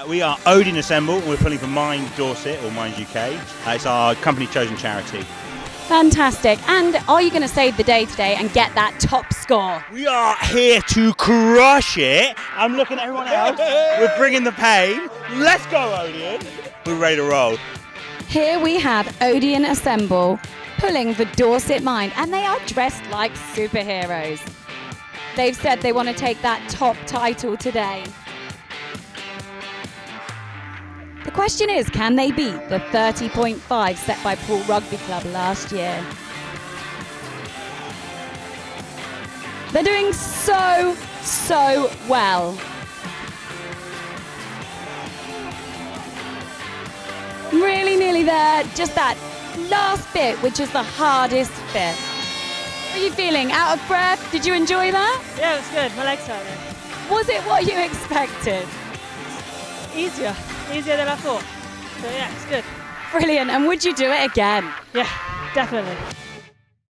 We are Odeon Assemble, and we're pulling for Mind Dorset, or Mind UK. It's our company chosen charity. Fantastic. And are you going to save the day today and get that top score? We are here to crush it. I'm looking at everyone else. We're bringing the pain. Let's go, Odeon. We're ready to roll. Here we have Odeon Assemble pulling for Dorset Mind, and they are dressed like superheroes. They've said they want to take that top title today. The question is, can they beat the 30.5 set by Poole Rugby Club last year? They're doing so well. Really nearly there, just that last bit, which is the hardest bit. How are you feeling? Out of breath? Did you enjoy that? Yeah, it was good. My legs hurt. Was it what you expected? Easier than I thought. So yeah, it's good. Brilliant. And would you do it again? Yeah, definitely.